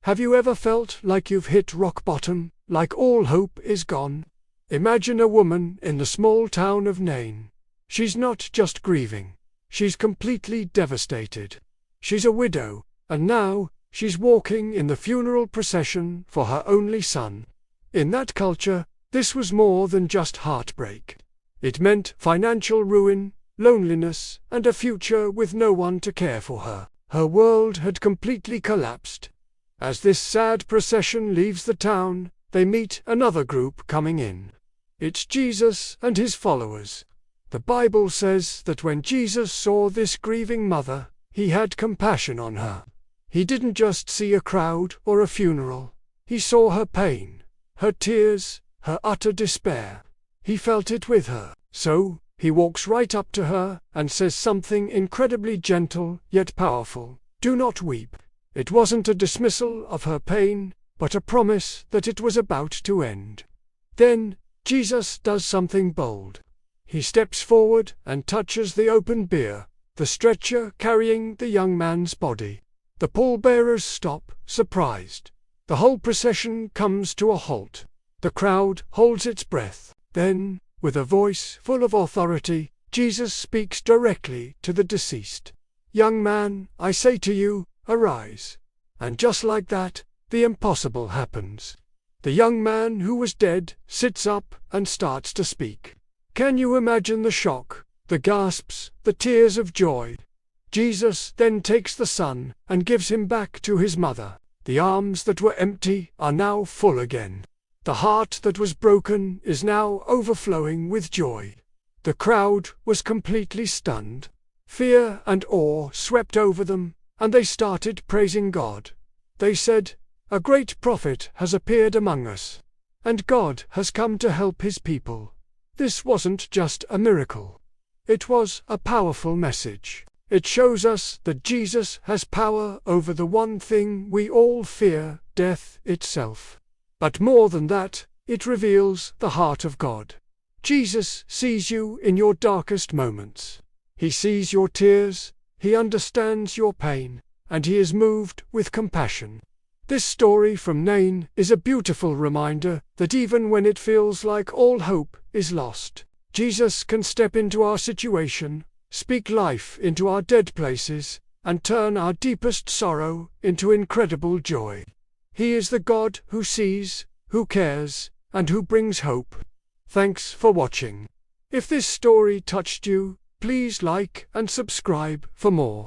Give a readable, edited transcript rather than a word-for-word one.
Have you ever felt like you've hit rock bottom, like all hope is gone? Imagine a woman in the small town of Nain. She's not just grieving. She's completely devastated. She's a widow, and now she's walking in the funeral procession for her only son. In that culture, this was more than just heartbreak. It meant financial ruin, loneliness, and a future with no one to care for her. Her world had completely collapsed. As this sad procession leaves the town, they meet another group coming in. It's Jesus and his followers. The Bible says that when Jesus saw this grieving mother, he had compassion on her. He didn't just see a crowd or a funeral. He saw her pain, her tears, her utter despair. He felt it with her. So, he walks right up to her and says something incredibly gentle yet powerful. Do not weep. It wasn't a dismissal of her pain, but a promise that it was about to end. Then, Jesus does something bold. He steps forward and touches the open bier, the stretcher carrying the young man's body. The pallbearers stop, surprised. The whole procession comes to a halt. The crowd holds its breath. Then, with a voice full of authority, Jesus speaks directly to the deceased. "Young man, I say to you, arise." And just like that, the impossible happens. The young man who was dead sits up and starts to speak. Can you imagine the shock, the gasps, the tears of joy? Jesus then takes the son and gives him back to his mother. The arms that were empty are now full again. The heart that was broken is now overflowing with joy. The crowd was completely stunned. Fear and awe swept over them, and they started praising God. They said, "A great prophet has appeared among us, and God has come to help his people." This wasn't just a miracle. It was a powerful message. It shows us that Jesus has power over the one thing we all fear, death itself. But more than that, it reveals the heart of God. Jesus sees you in your darkest moments. He sees your tears, he understands your pain, and he is moved with compassion. This story from Nain is a beautiful reminder that even when it feels like all hope is lost, Jesus can step into our situation, speak life into our dead places, and turn our deepest sorrow into incredible joy. He is the God who sees, who cares, and who brings hope. Thanks for watching. If this story touched you, please like and subscribe for more.